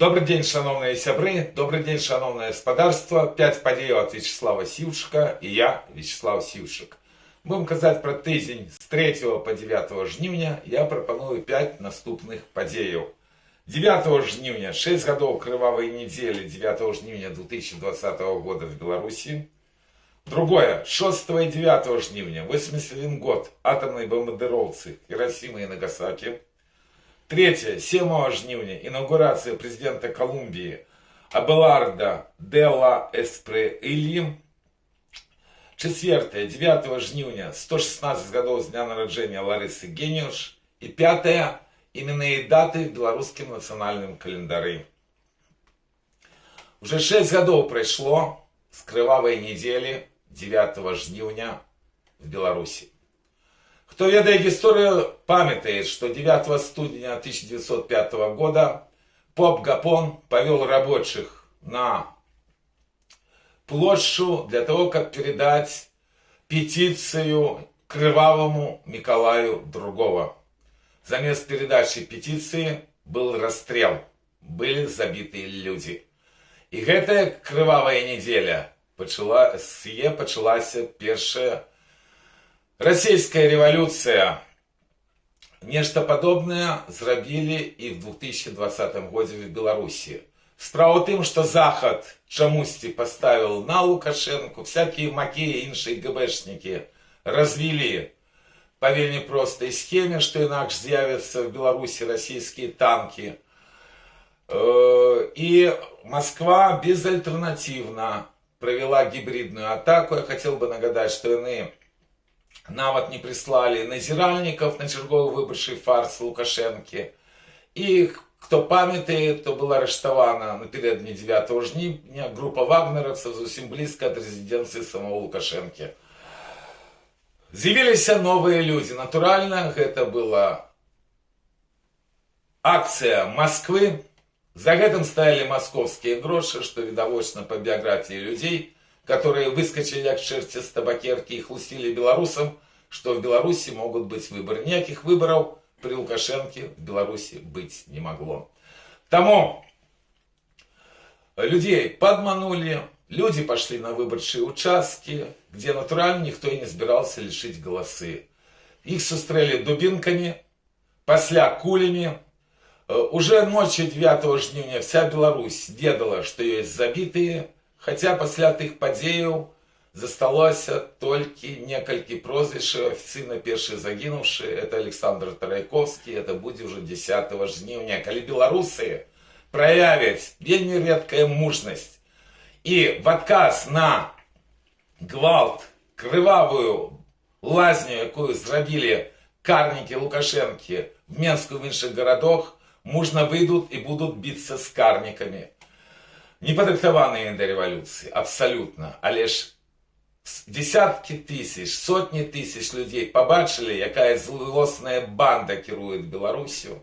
Добрый день, шановные сябры, добрый день, шановное господарство. 5 подій от Вячеслава Сівчика і я, Вячеслав Сівчик. Будемо казати про тиждень з 3 по 9 жнивня. Я пропоную 5 наступних подій. 9 жнивня, 6 годов кровавой недели 9 жнивня 2020 года в Беларуси. Другое, 6 и 9 жнивня, 81 год атомной бомбардировки Хиросимы и Нагасаки. Третье, 7 жнивня, инаугурация президента Колумбии Абеларда де ла Эспрелли. Четвертое, 9 жнивня, 116 годов с дня народжения Ларисы Гениуш. И пятое, именные даты в белорусском национальном календаре. Уже 6 годов прошло с кровавой недели 9 жнивня в Беларуси. Кто ведает историю, памятает, что 9 студня 1905 года поп Гапон повел рабочих на площадь для того, как передать петицию кровавому Миколаю II. Заместо передачи петиции был расстрел, были забиты люди. И эта кровавая неделя пачалася первая Российская революция. Нечто подобное зрабілі и в 2020 году в Беларуси. Справа в том, что Захад чамусьці поставил на Лукашенко, всякие маки и іншие ГБшники развели по вельмі простой схеме, что инакше з'явятся в Беларуси российские танки. И Москва безальтернативно провела гибридную атаку. Я хотел бы нагадать, что они нават не прислали назиральников на черговый выборчий фарс Лукашенки. И кто памятает, то была арестована напередодні 9 жнивня группа вагнеровцев совсем близко от резиденции самого Лукашенки. З'явились новые люди. Натурально, это была акция Москвы. За этим стояли московские гроши, что видовочно по биографии людей, которые выскочили как черти с табакерки и хлустили белорусам, что в Беларуси могут быть выборы. Никаких выборов при Лукашенке в Беларуси быть не могло. Тому людей подманули, люди пошли на выборчие участки, где натурально никто и не собирался лишить голосы. Их сустрели дубинками, после кулями. Уже ночью 9 жнивня вся Беларусь ведала, что есть забитые, хотя пасля тых падзеяў засталося толькі некалькі прозвішчаў. Афіцыйна першы загінуўшы это Александр Тарайковскі, это будзе уже 10 жнівня, калі беларусы проявяць вельмі рэдкая мужнасць і в адказ на гвалт, крывавую лазню, якую зрабілі карнікі Лукашэнкі в Менску і в іншых гарадах, мужна выйдут и будут биться с карниками. Не падрыхтаваныя до революции, абсолютно. Але ж десятки тысяч, сотни тысяч людей побачили, якая злосная банда кірует Беларусью.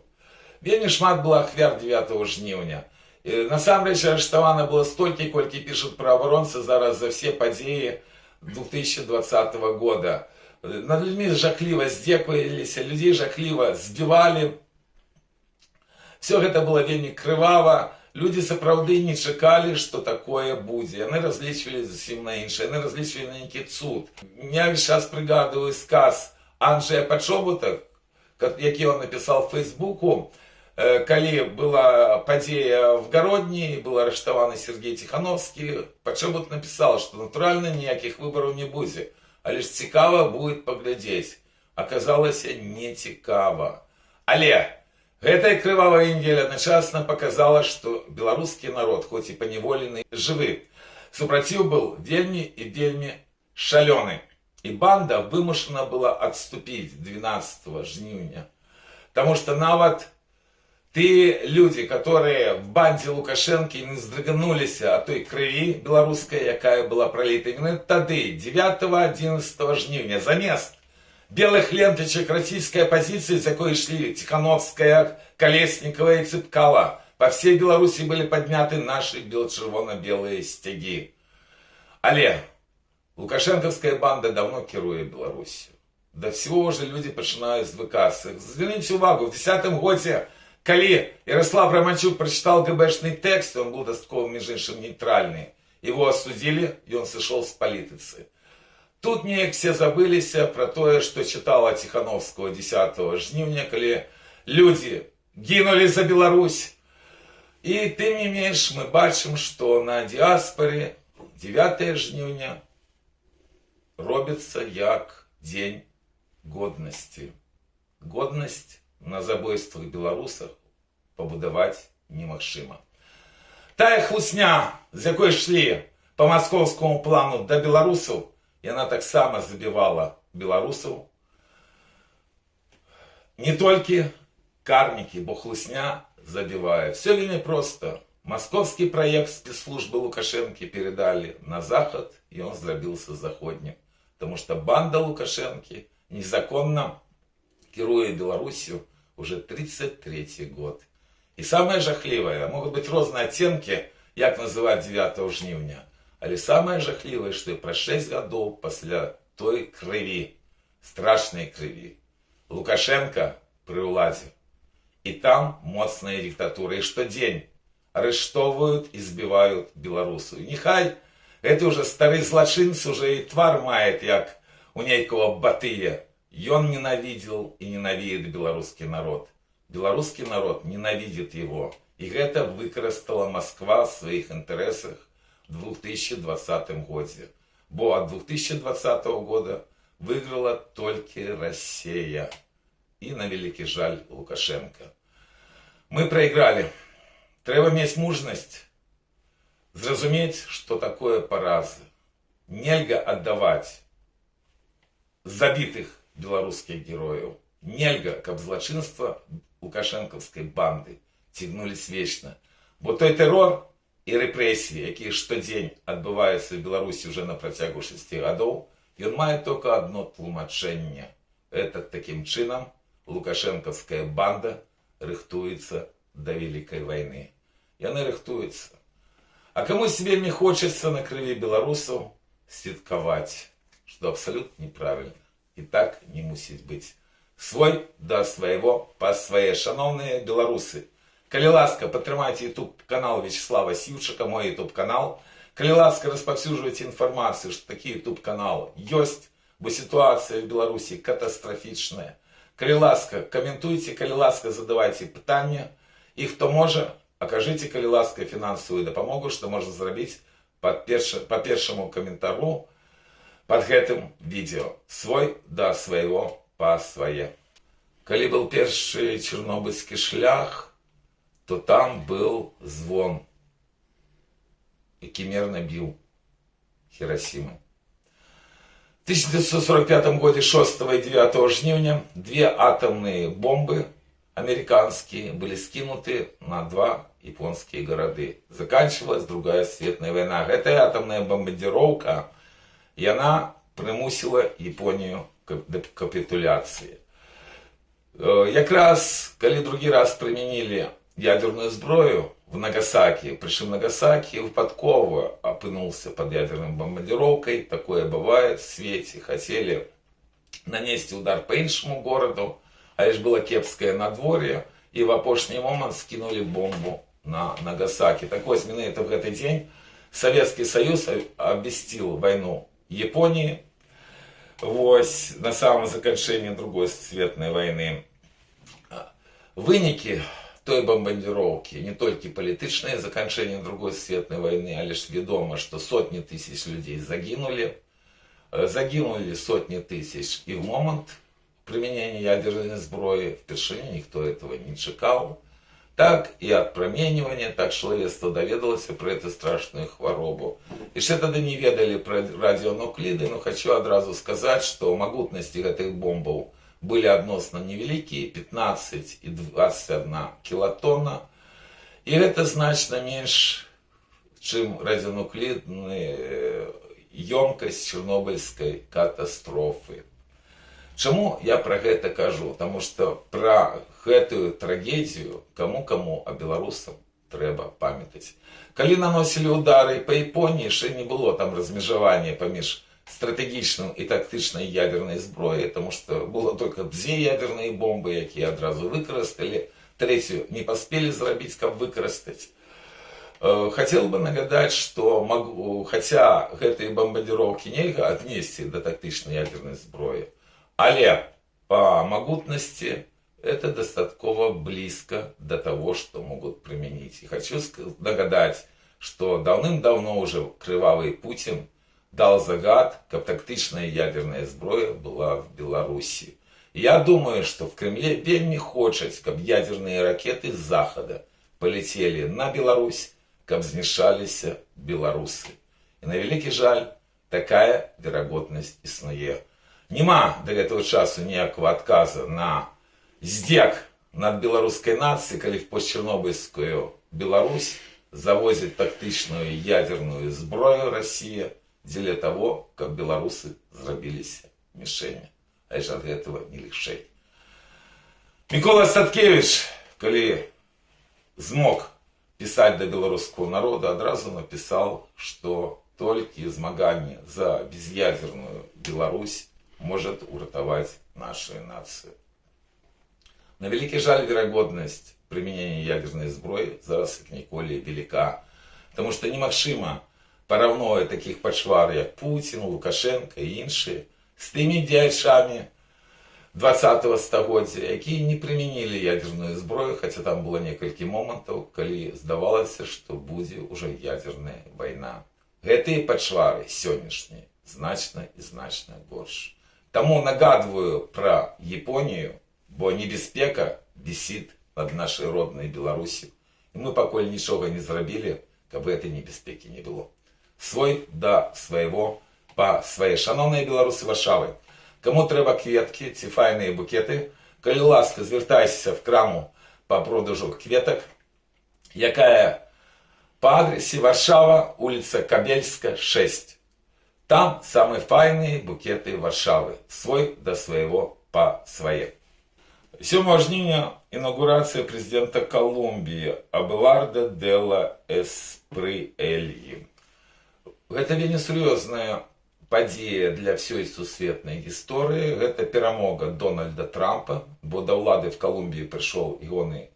Вельмі шмат было ахвяр 9 жнивня. Насамрэч арыштавана было столькі, колькі пишут праваабаронцы зараз за все падзеі 2020 года. Над людьми жахліва здзекаваліся, людей жахліва збивали. Все это было вельмі крывава. Люди сапраўды не чакалі, что такое будзе. Яны разлічвалі зусім на іншае. Яны разлічвалі на нейкі цуд. Я сейчас прыгадываю сказ Анджея Пачобута, які он написал в Фейсбуку, калі была падзея в Гародні, был арыштаваны Сергей Тихановский. Пачобут написал, что натурально никаких выборов не будзе. Але ж цікава будет поглядеть. Оказалося не цікава. Але эта кровавая неделя одночасно показала, что белорусский народ, хоть и поневоленный, живы. Супротив был вельми и вельми шаленый. И банда вымушена была отступить 12 жнивня. Потому что нават те люди, которые в банде Лукашенки не здрыганулись от той крови белорусской, якая была пролита, именно тады, 9-11 жнивня, замест белых ленточек российской оппозиции, за якой шли Тихановская, Колесникова и Цыпкала. По всей Беларуси были подняты наши бело-червоно-белые стяги. Але лукашенковская банда давно кірует Беларусью. До всего уже люди начинают звыкаться. Зверните увагу, в 10 году Калі Ярослав Романчук прочитал ГБшный текст, он был дастаткова, між іншим, нейтральный, его осудили, и он сошел с политицы. Тут неяк все забылися про то, что читала Тихановского 10 жнивня, коли люди гинули за Беларусь. И тем не меньше мы бачим, что на диаспоре 9 жнивня робится як день годности. Годность на забойствах белорусах побудовать немагчыма. Тая хлусня, з якой шли по московскому плану до белорусов, яна таксама забивала белорусов. Не только карники, бо хлусня забивает. Все вельми просто. Московский проект спецслужбы Лукашенко передали на Заход, и он зробился заходним. Потому что банда Лукашенко незаконно керует Беларусью уже 33-й год. И самое жахливое, могут быть разные оттенки, як называть 9 жнивня, але самое жахливое, что и про 6 годов после той крови, страшной крови, Лукашенко при уладе. И там моцная диктатура. И что день арыштовывают и сбивают белорусов. Нехай это уже старый злочинцы, уже и твар мает, як у нейкого Батыя. И он ненавидел и ненавидит белорусский народ. Белорусский народ ненавидит его. И это выкористала Москва в своих интересах в 2020 году. Бо от 2020 года выиграла только Россия. И на великий жаль Лукашенко. Мы проиграли. Треба мець мужность зразуметь, что такое поразы. Нельга отдавать забитых белорусских героев. Нельга, каб злочинства лукашенковской банды цягнулись вечно. Бо той террор и репрессии, якія штодзень адбываюцца в Беларуси уже на працягу 6 годов, ён мае только одно тлумачэнне. Это таким чином лукашенковская банда рыхтуется до Великой войны. Яны рыхтуются. А кому себе не хочется на крови белорусов святкаваць, что абсолютно неправильно. И так не мусить быть. Свой до своего по своей. Шановные белорусы, калі ласка, падтрымайце YouTube канал Вячеслава Сивчика, мой YouTube канал. Калі ласка, распаўсюджвайце информацию, что такие YouTube канал есть, бо ситуация в Беларуси катастрофичная. Калі ласка, комментуйте, калі ласка, задавайте пытания. И хто може, окажите, калі ласка, финансовую допомогу, что можно зрабіць по першему комментару под гэтым видео. Свой до своего по свое. Калі был первый чернобыльский шлях, то там был звон, які мерно бил Хиросимы. В 1945 году 6 и 9 жнивня 2 атомные бомбы американские были скинуты на 2 японские города. Заканчивалась Другая светная война. Эта атомная бомбардировка, и она примусила Японию к капитуляции. Якраз, коли другий раз применили ядерную зброю в Нагасаки, причем Нагасаки выпадково опынулся под ядерной бомбардировкой, такое бывает в свете, хотели нанести удар по іншому городу, а лишь было кепское надворье, и в опошний момент скинули бомбу на Нагасаки. Так вот, это в этот день Советский Союз обвестил войну Японии, вось, на самом заканчэнні Другой светной войны. Вынікі той бомбардировки не только политичное заканчэнне Другой светной войны, а лишь ведомо, что сотни тысяч людей загинули. Загинули сотни тысяч и в момент применения ядерной зброи впершыню никто этого не чекал. Так и от променивания, так человечество доведалось про эту страшную хворобу. И ще тогда не ведали про радионуклиды, но хочу одразу сказать, что могутности этих бомбов были относно невеликие, 15 и 21 килотонна. И это значно меньше, чем радионуклидная емкость Чернобыльской катастрофы. Чому я про гэта кажу? Потому что про гэтую трагедию кому-кому, а белорусам трэба памятаць. Калі наносили удары по Японии, ще не было там размежевания поміж стратегічным и тактичной ядерной зброей, потому что было только 2 ядерные бомбы, якія адразу выкарыстали. третью не поспели зрабіць, каб выкарыстаць. Хотел бы нагадать, что хотя гэтые бомбардировки нельга аднесці до тактычнай ядерной зброі, але по могутности это достаточно близко до того, что могут применить. И хочу нагадать, что давным-давно уже кровавый Путин дал загад, каб тактычная ядерная зброя была в Беларуси. Я думаю, что в Кремле вельмі хочуць, каб ядерные ракеты з Захада полетели на Беларусь, каб знішаліся беларусы. И на вялікі жаль, такая верагоднасць існуе. Нема до гэтага часу ніякага адказа на здзек над беларускай нацыяй, калі в постчернобыльскую Беларусь завозит тактычную ядерную зброю Россия дзеля того, каб беларусы зрабіліся мішэнню. А ж ад гэтага не лягчэй. Мікола Статкевич, калі змог писать до белорусского народа, одразу написал, что только змаганне за безъядерную Беларусь может уратовать нашу нацию. На вялікі жаль, верагоднасць применения ядерной зброі зараз як ніколі велика, потому что немагчыма параўноўваць таких пачвар, як Путин, Лукашенко и іншыя, с теми дзеячамі 20-го стагоддзя, якія не применили ядерную зброю, хотя там было некалькі момантаў, калі здавалася, что будзе уже ядерная война. Гэтые пачвары сённяшнія значна і значна горш. Таму нагадываю про Японию, бо небяспека висит над нашей родной Беларусью. И мы пакуль нічога не зрабілі, каб этой небяспекі не было. Свой да свайго па свае. Шановныя беларусы Варшавы, кому трэба кветкі ці файныя букеты, калі ласка, звяртайся в краму по продажу кветак, якая по адресе Варшава, улица Кабельска, 6. Там самые файные букеты Варшавы. Свой до своего по свое. 7 жніўня інаўгурацыя президента Колумбии Абеларда де ла Эсприэльи. Гэта вельмі сур'ёзная падзея для всей сусветнай гісторыі. Гэта перамога Дональда Трампа, бо да ўлады в Колумбии пришел ягоны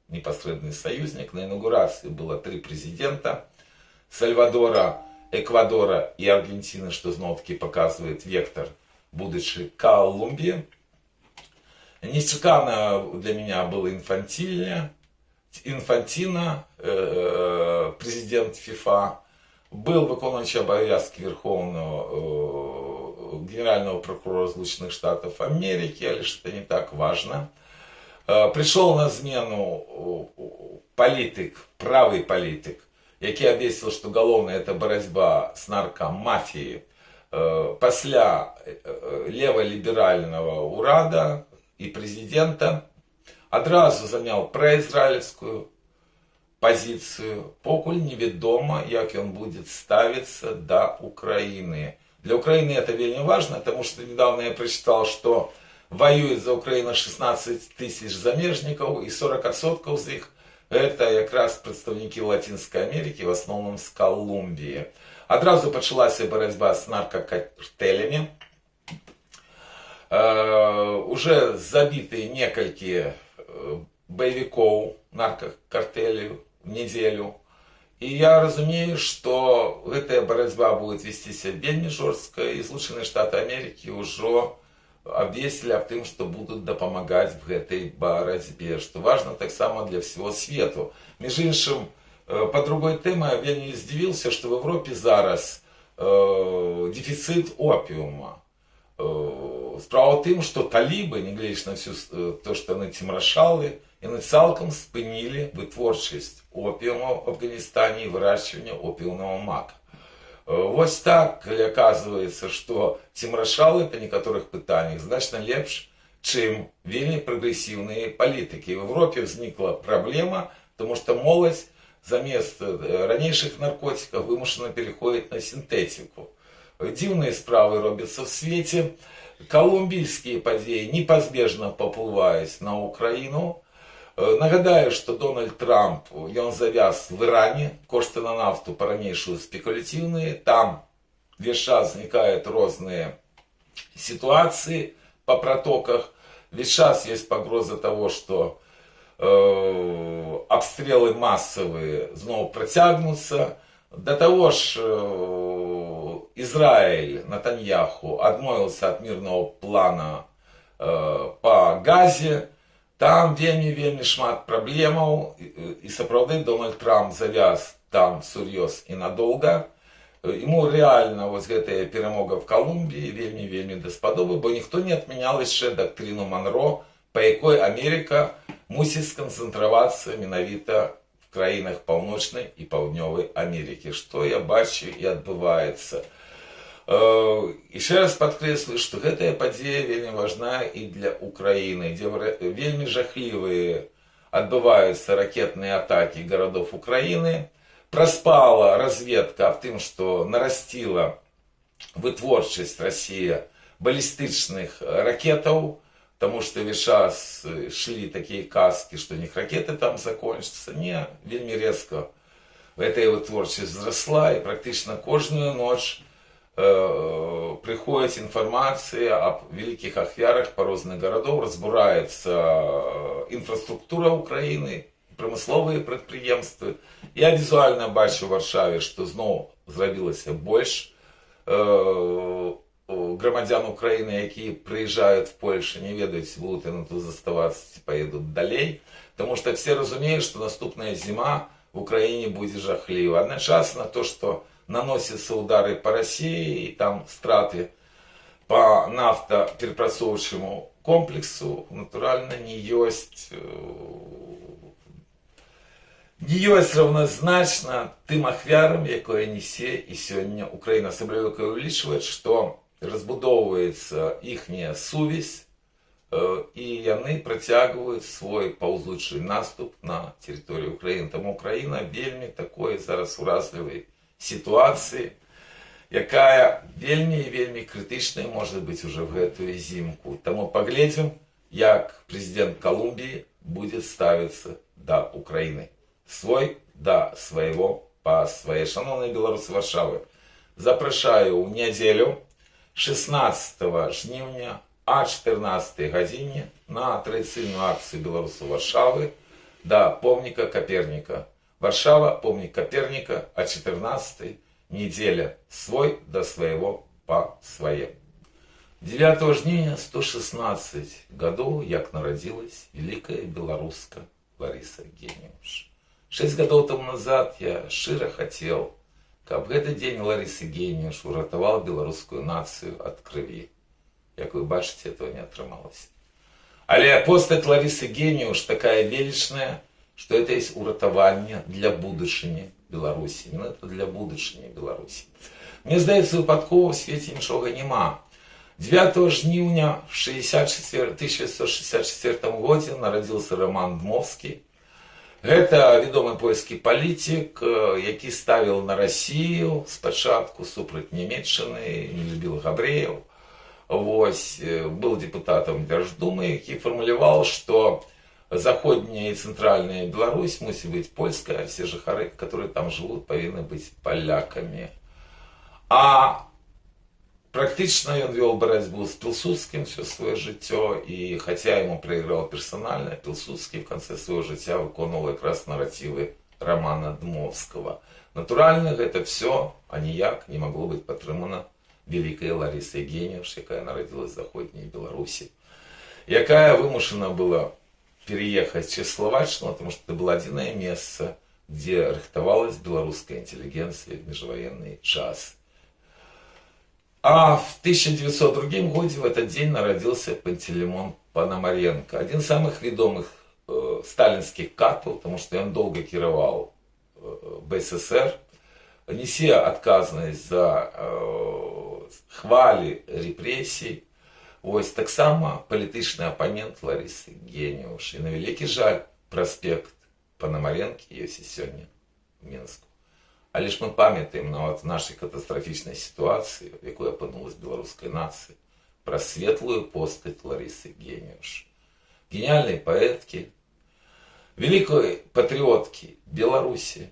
непосредственный союзник. На инаугурации было 3 президента: Сальвадора, Эквадора и Аргентины, что снова-таки показывает вектор будущей Колумбии. Неслыханно для меня было Инфантино, президент ФИФА, был выконуючий обов'язки Верховного генерального прокурора Злученных Штатов Америки, а лишь это не так важно. Пришел на смену политик, правый политик, який объяснил, что головное это борьба с наркомафией. Пасля леволиберального урада и президента одразу занял произраильскую позицию. Покуль неведомо, як он будет ставиться до Украины. Для Украины это вельми важно, потому что недавно я прочитал, что воюет за Украину 16 тысяч замежников, и 40% из них это как раз представники Латинской Америки, в основном с Колумбии. Одразу почалась борьба с наркокартелями. Уже забиты некалькі боевиков наркокартелей в неделю. И я разумею, что эта борьба будет вестися вельми жестко, и Злученные Штаты Америки уже обвесили об тем, что будут допомагать в этой борьбе, что важно так само для всего свету. Между іншим, по другой теме, я не здивился, что в Европе зараз дефицит опиума. Справа в тем, что талибы, не глядя на все то, что они тимрашали, они цалком спынили вытворчесть опиума в Афганистане и выращивание опиумного мака. Вот так, оказывается, что тимрашалы по некоторых пытаниях значно лепш, чем вельми прогрессивные политики. В Европе возникла проблема, потому что молодь заместо ранейших наркотиков вымушенно переходит на синтетику. Дивные справы робятся в свете. Колумбийские подеи непозбежно поплывают на Украину. Нагадаю, что Дональд Трамп, он завяз в Иране, кошты на нафту по-ранейшую спекулятивные. Там весь час возникают разные ситуации по протоках. Весь час есть погроза того, что обстрелы массовые знову працягнуцца. До того ж, Израиль, Натаньяху, адмовіўся ад мирного плана по Газе. Там вельмі шмат праблемаў, і сапраўды Дональд Трамп завяз там сур'ёз і надолго. Ему реально вот гэтая перемога в Колумбии вельмі даспадобы, бо ніхто не отменял яшчэ доктрину Монро, по якой Америка мусіць сконцэнтравацца менавіта в краінах Паўночнай і Паўднёвай Америки, что я бачу і адбываецца. Еще раз подкреслю, что гэтая падзея вельмі важна и для Украины, где вельмі жахлівыя адбываюцца ракетные атаки городов Украины. Проспала разведка об тем, что нарастила вытворчасць Россия баллистичных ракетов, потому что весь час шли такие каски, что у них ракеты там закончатся. Не, вельмі резко эта вытворчасць взросла, и практически каждую ночь приходит информация об великих ахвярах по розных городов, разбурается инфраструктура Украины, промысловые предприемства. Я визуально бачу в Варшаве, что знову зрабілася больше громадян Украины, які приезжают в Польшу, не ведают, будут они тут заставаться, поедут далей, потому что все разумеют, что наступная зима в Украине будет жахлива. Одночасно то, что наносятся удары по России, и там страты по нафтоперапрацоўчаму комплексу, натурально не есть равнозначно тым ахвярам, якое несе і сёння Украина. Асабліва якая улічвае, што разбудоўваецца іхняя сувязь, і яны працягваюць свой паўзучы наступ на тэрыторыю Украины. Таму Украина вельмі такой зараз уразлівай ситуации, якая вельмі критичная может быть уже в эту зимку. Тому поглядим, як президент Колумбии будет ставиться до Украины. Свой до своего по своей. Шановные белорусы Варшавы, запрашаю в неделю 16 жнівня о 14 године на традиционную акцию белорусов Варшавы до помника Коперника. Варшава, помник Коперника, о 14-й, неделя свой до своего по своей. 9 жніўня 116 годов, як народилась великая белоруска Лариса Гениуш. 6 годов тому назад я широ хотел, каб гэты день Ларисы Гениуш уратавал белорусскую нацию от крови. Як вы бачите, этого не атрымалось. Але постать Ларисы Гениуш такая величная, что это есть уратаванне для будучыні Беларуси. Именно это для будучыні Беларуси. Мне здаецца, выпадкова в свете нічога нема. 9 жніўня в 1164 годзе нарадзіўся Роман Дмовскі. Гэта вядомы польскі палітык, які ставіў на Россию спачатку супраць Нямецчыны, не любіў габрэяў. Вось, был депутатом Держдумы, які фармуляваў, што заходняя и центральная Беларусь мусит быть польская, а все жыхары, которые там живут, повинны быть поляками. А практично он вел борьбу с Пилсудским все свое жыццё, и хотя ему проиграл персонально, Пилсудский в конце своего жыцця выконывал как раз нарративы Романа Дмовского. Натурально это все, а ніяк не могло быть падтрымана великой Ларисой Гениуш, якая народилась в Заходней Беларуси, якая вымушана была переехать в Чехословаччину, потому что это было единое место, где рыхтовалась белорусская интеллигенция в межвоенный час. А в 1902 году в этот день народился Пантелеймон Пономаренко, один из самых ведомых сталинских катов, потому что он долго кіраваў БССР, несе отказность за хвали репрессий. Ось так само палітычны апанент Ларисы Гениуш. І на вялікі жаль, праспект Пономаренкі ёсць і сёння в Мінску. Але ж мы памятаем нават нашай катастрафічнай сітуацыі, в якой апынулась беларуская нацыя, пра светлую постаць Ларисы Гениуш. Гениальной паэткі, великой патріоткі Беларусі,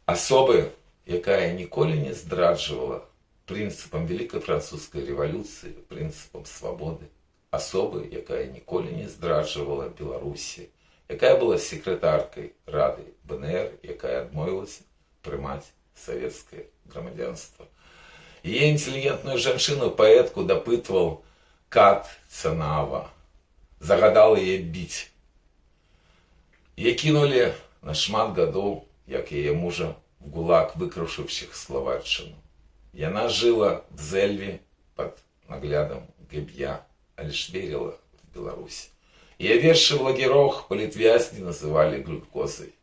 асобы, якая ніколі не здраджвала принципам Великой Французской революции, принципам свободы, особы, якая ніколі не здраджвала Беларусі, якая была секретаркай Рады БНР, якая адмовілася прымаць савецкае грамадзянства. Яе інтэлігентную жанчыну, паэтку, дапытваў Кат Цанава. Загадал яе біць. Яе кінулі на шмат гадоў, як яе мужа, в ГУЛАГ, выкраўшыўшых Словаччыну. Яна жила в Зельве под наглядом Гэб'я, але ж верила в Беларусь. Яе вершы в лагерах палітвязні называли глюкозой.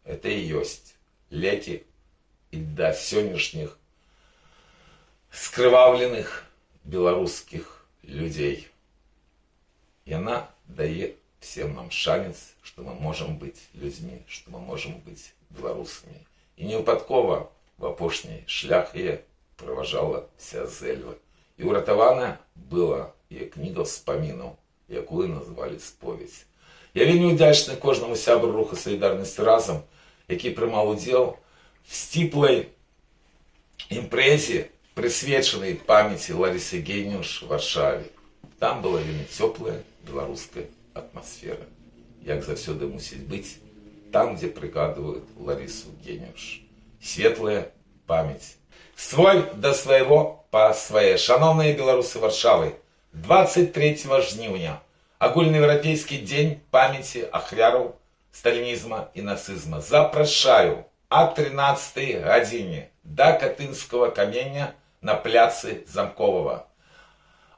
Это и есть леки и до сённяшних скрывавленных белорусских людей. И она дает всем нам шанец, что мы можем быть людьми, что мы можем быть белорусами. И не выпадково в апошний шлях яе провожала вся Зельва. И уратавана была яе книга вспоминаў, якую назвали «Споведь». Я вельмі удзячны кожнаму сябру руху «Солідарнасць разам», які прымаў удзел в сціплай імпрэзе, прысвечанай памяці Ларысы Гейнюш в Варшаве. Там была вельмі цёплая беларуская атмасфера. Як заўсёды мусіць быць там, дзе прыгадваюць Ларысу Гейнюш. Светлая памяць. Свой да свайго па свае. Шановныя беларусы Варшавы, 23 жніўня агульнаеўрапейскі дзень памяці ахвяраў сталінізма і нацызма. Запрашаю о 13 гадзіне да Катынскага каменя на пляцы Замковага.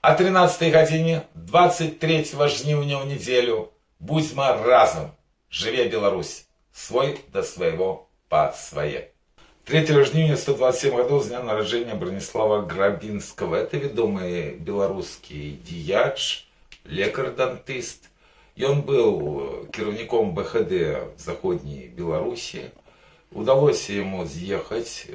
О 13 гадзіне 23 жніўня ў нядзелю будзьма разам. Жыве Беларусь. Свой да свайго па свае. 3 жніўня 127 гадоў з дня нараджэння Браніслава Грабінскага. Это вядомы беларускі дзеяч, лекар-дантыст. Ён быў кіраўніком БХД в заходняй Беларусі. Удалося яму з'ехаць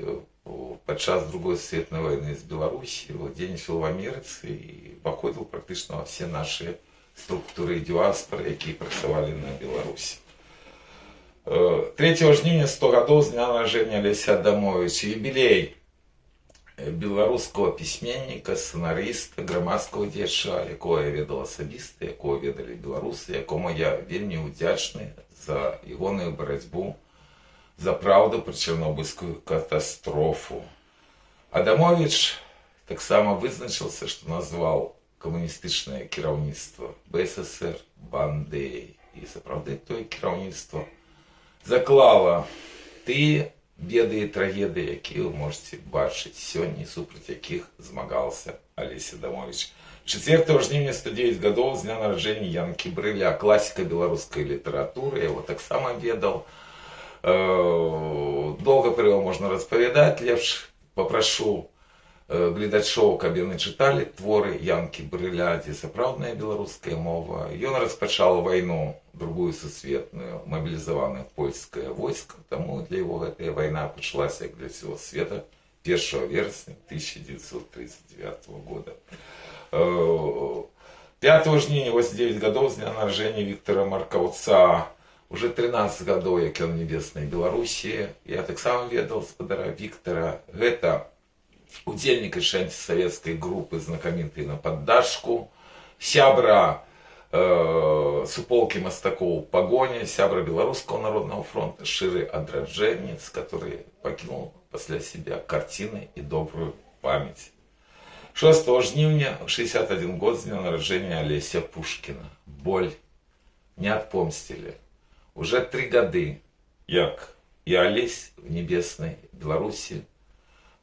падчас Другой светной войны з Беларусі, дзейнічаў в Амерыцы і паходзіў практычна ва все нашы структуры дыаспоры, якія працавалі на Беларусі. 3 жніўня 100 гадоў з дня нараджэння Алеся Адамовича. Юбілей беларускага пісьменніка, сцэнарыста, грамадскага дзеяча, якого я ведал асабіста, якого ведалі беларусы, якому я вельмі удзячны за ягоную барацьбу за праўду пра чарнобыльскую катастрофу. Адамович таксама вызначыўся, што назваў камуністычнае кіраўніцтва БССР бандай. І сапраўды тое кіраўніцтва заклала тыя беды і трагедыі, якія вы можете бачыць сёння, супраць якіх змагался Алесь Адамович. 4 жніўня 109 гадоў з дня нараджэння Янкі Брыля, класіка беларускай літаратуры, я его таксама ведал. Долго про его можно распавядаць, лепш попрошу гледачоў, каб яны чыталі творы Янкі Брыля, дзе сапраўдная беларуская мова. Ён распачаў вайну другую сусветную, мобілізаваны в польскае войска, таму для яго гэтая вайна пачалася, як для всего света, 1 верасня 1939 года. 5 жніўня 89 гадоў з дня нараджэння Віктора Маркаўца. Уже 13 гадоў, як ён небеснай Беларусі. Я таксама ведал спадара Віктора. Гэта удзельнік антисавецкай групы знакамітай на паддашку, сябра суполкі мастакоў Пагоня, сябра Беларускага народнага фронта, шчыры адраджэнец, который пакінуў пасля себя карціны і добрую памяць. 6 жніўня 61 год з дня нараджэння Алеся Пушкіна. Боль не адпомсцілі. Уже 3 гады, як і Алесь в небеснай Беларусі,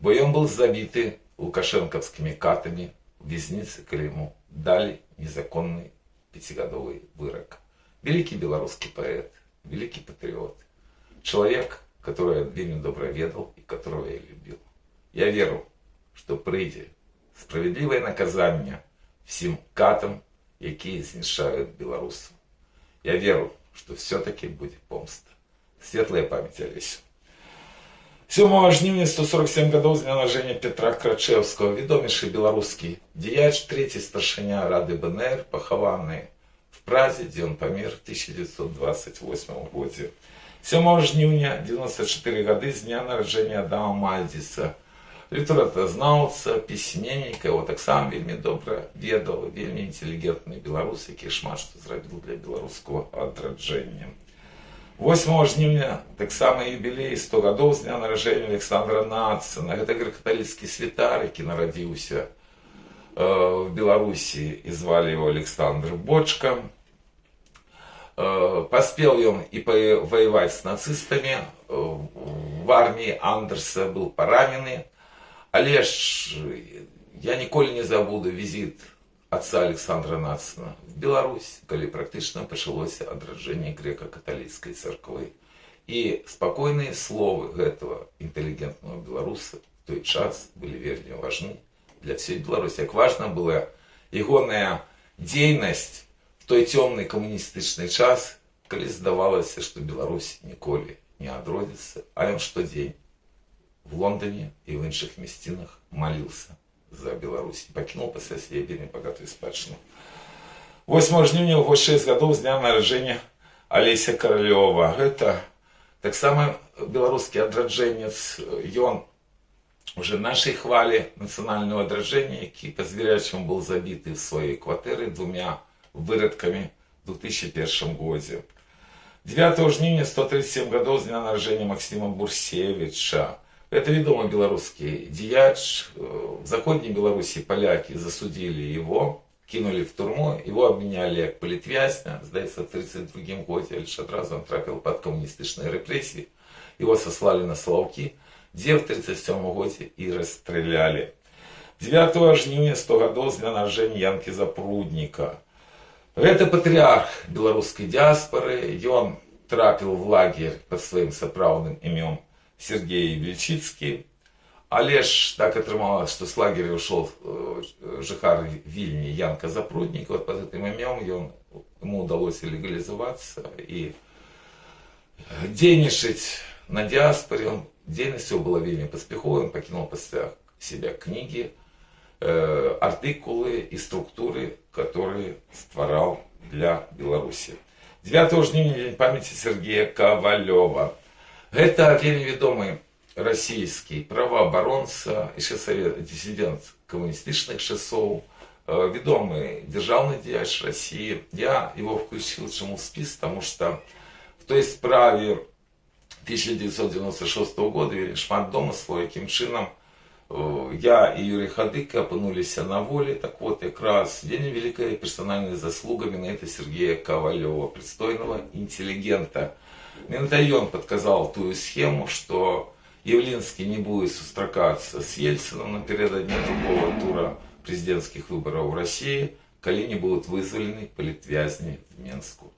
бо ён был забіты лукашэнкаўскімі катамі в вязніцы, калі яму далі незаконны 5-гадовый вырок. Великий белорусский поэт, великий патриот. Человек, которого я вельмі добра ведал и которого я любил. Я веру, что прыйдзе справедливое наказание всем катам, якія знішаюць беларусаў. Я веру, что все-таки будет помста. Светлая память Алесю. 7 жніўня 147 гадоў з дня нараджэння Петра Крачэўскага, вядомейшы беларускі дзеяч, 3-й старшыня Рады БНР, пахаваны в Празе, дзе ён памер в 1928 годзе. 7 жніўня 94 гады з дня нараджэння Адама Мальдзіса, літаратазнаўца, пісьменнік, яго таксама вельмі добра ведаў, вельмі інтэлігентны беларус, які шмат што зрабіў для беларускага адраджэння. 8 жніўня таксама юбілей 100 гадоў з дня нараджэння Александра Нацына. Гэта грэка-каталіцкі святар, які нарадзіўся в Беларусі і звалі его Александр Бочка. Паспеў ён і воевать с нацистамі. В арміі Андерса быў паранены. Але ж я ніколі не забуду візіт отца Александра Нацына в Беларусь, калі практычна пачалося адраджэнне грэка-каталіцкай царквы. І спакойныя словы гэтага інтэлігентнага беларуса в той час былі вельмі важны для всей Беларусі. Як важна была ягоная дзейнасць в той цёмны камуністычны час, калі здавалася, што Беларусь ніколі не адродзіцца, а ён штодзень в Лондоне і в іншых мясцінах маліўся за Беларусь. Пакінуў пасля сябе вельмі багатую спадчыну. 8 жніўня ў 6 гадоў з дня нараджэння Алеся Каралёва. Гэта таксама беларускі адраджэнец. Ён уже нашай хвалі нацыянального адраджэння, які па звярячаму быў забіты в сваёй кватэры 2 вырадкамі в 2001 годзе. 9 жніўня 137 гадоў з дня нараджэння Максіма Бурсевіча. Это вядомы беларускі дзеяч. В заходняй Беларусі палякі засудили его, кинули в турму, его обменяли как политвязня, здаецца, в 1932 году, лишь одразу он трапил под коммунистичные репрессии. Его сослали на Славки, где в 1937 году и расстреляли. 9 жніўня 100 гадоў з дня нараджэння Янкі Запрудніка. Это патрыарх беларускай дыаспоры. Ён трапил в лагерь под своим сапраўдным імем Сергей Вільчицкий. Але ж так атрымалось, что с лагеря ушел жыхар Вільні Янка Запруднік. Вот под этим імем ему удалось легализоваться и дзейнічаць на диаспоре. Дзейнасць его была вельмі паспяховай. Он пакінуў пасля себя книги, артикулы и структуры, которые стварал для Беларуси. 9 жніўня дзень памяти Сергея Ковалева. Гэта вельмі вядомы расійскі праваабаронца, яшчэ дысідэнт камуністычных часоў, вядомы дзяржаўны дзеяч России. Я его включил чему в спис, потому что в той справе 1996 года вельмі шмат домыслаў, якім чынам я и Юрий Хадык опынулись на воле. Так вот, как раз вельмі великая персональная заслуга именно Сергея Ковалева, пристойного интеллигента. Именно он подказал ту схему, что Явлинский не будет сустракаться с Ельцином напередодні другого тура президентских выборов в России, коли не будут вызволены политвязни в Минску.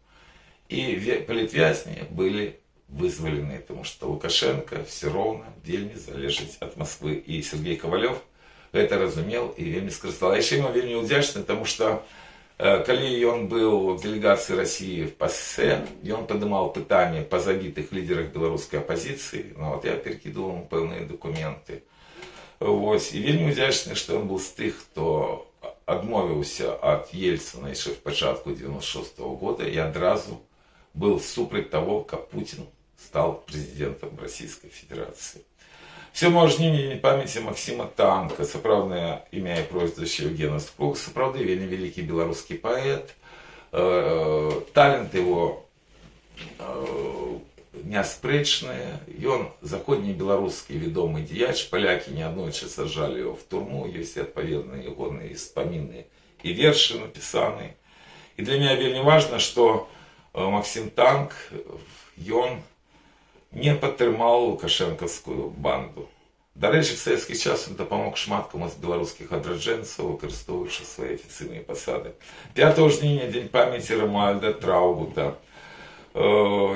И политвязни были вызволены, потому что Лукашенко все ровно вельмі залежить от Москвы. И Сергей Ковалев это разумел и вельмі скористал. А еще ему вельмі удячны, потому что коли он был в делегации России в ПАСЕ, он поднимал пытания по забитых лидерах белорусской оппозиции. Ну, вот я перекидывал ему певные документы. Вот. И вельмі удячны, что он был з тых, кто адмовіўся от Ельцина еще в початку 96 года и одразу был супраць того, как Путин стал президентом Российской Федерации. 7 жніўня дзень памяти Максима Танка, сапраўднае імя і прозвішча Евгена Спрух, сапраўды вельмі вялікі беларускі паэт. Талент его няспрэчны. Ён заходні беларускі вядомы дзеяч. Палякі неаднойчы сажалі его в турму. Ёсць адпаведныя ягоныя спаміны і вершы напісаны. І для меня вельмі важна, что Максим Танк, ён не падтрымаў лукашэнкаўскую банду. Дарэчы, в савецкі час он дапамог шмат каму з беларускіх адраджэнцаў, выкарыстоўваючы свае афіцыйныя пасады. 5 жніўня дзень памяти Рамуальда Траўгута.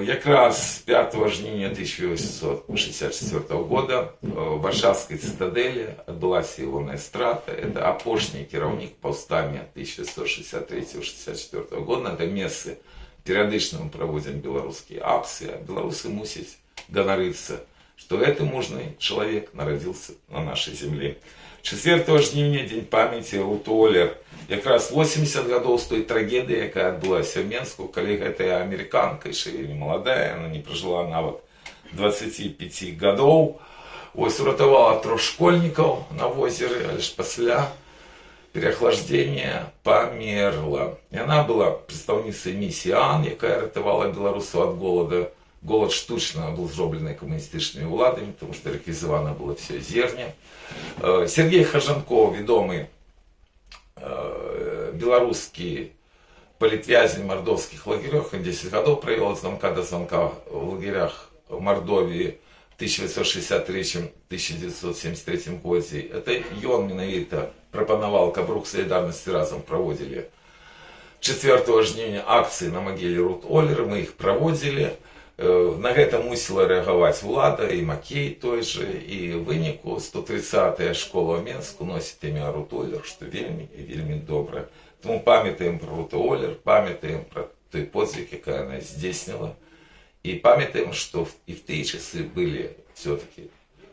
Якраз 5 жніўня 1864 года в Варшавской цитадели адбылася ягоная страта. Это апошні кіраўнік паўстання 1963-64 года. На этом месцы перыядычна мы праводзім беларускія акцыі. Беларусы мусяць ганарыцца, что этот мужный человек народился на нашей земле. 4 жніўня дзень памяти Рут Олер. Якраз 80 гадоў з той трагедыі, якая адбылася в Менску, калі гэтая амерыканка, яшчэ вельмі маладая, она не пражыла нават 25 гадоў. Ось уратавала 3 школьнікаў на возеры, але ж пасля пераахлаждения памерла. Яна была прадстаўніцай місіі АН, якая ратавала беларусаў ад голода. Голод штучно был зроблены камуністычнымі ўладамі, тому што рэквізавана было все зерне. Сергей Хажанков, вядомы беларускі палітвязень в мордовских лагерях, он 10 годов провел от звонка до звонка в лагерях в Мордовии в 1963-1973 году. Это он менавіта прапанаваў, каб рух солидарности разом проводили 4 жніўня акции на могиле Рут Олер. Мы их проводили. На гэта мусіла рэагаваць улада і Макей той же. І ў выніку 130-я школа ў Менску носіць імя Рут Олер, што вельмі і вельмі добра. Тому памятаем про Руту Олер, памятаем про той подвиг, який она здійснила. І памятаем, що і в ті часи були все-таки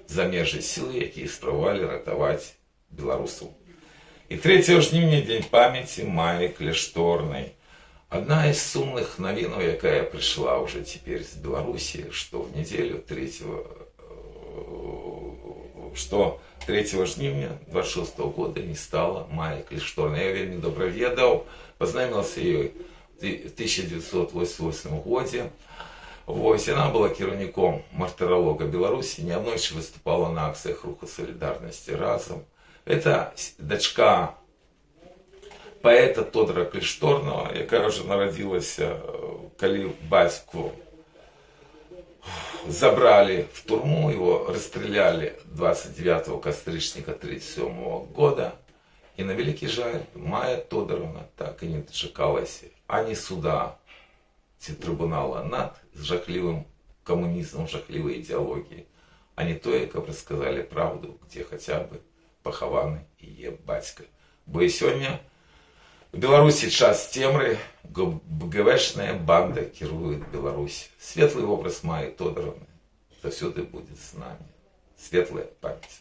замежні сили, які спробували ратувати білорусів. І 3 жніўня, День памяти Майи Кляшторной. Одна из сумных новинок, яка пришла уже теперь из Беларуси, что в неделю 3 жніўня 26 года не стало Майи Кляшторной. Я вельмі добра ведаў, познайомился ее в 1988 году. Вось, она была кіраўніком мартыралога Беларуси, неаднойчы выступала на акциях Руху Солидарности разом. Это дочка поэта Тодора Кляшторного, якая уже народилася, калі бацьку забрали в турму, его расстреляли 29 кастрычніка 1937 года. И на великий жаль, Майя Тодоровна так и не дочекалась ані суда, ці трибунала над жахливым коммунизмом, жахливой идеологией, а не то, как рассказали правду, где хотя бы похованы ее батька. Бо и сегодня в Беларуси час темры, БГВшная банда кирует Беларусь. Светлый образ Майи Тодоровны завсёды будет с нами. Светлая память.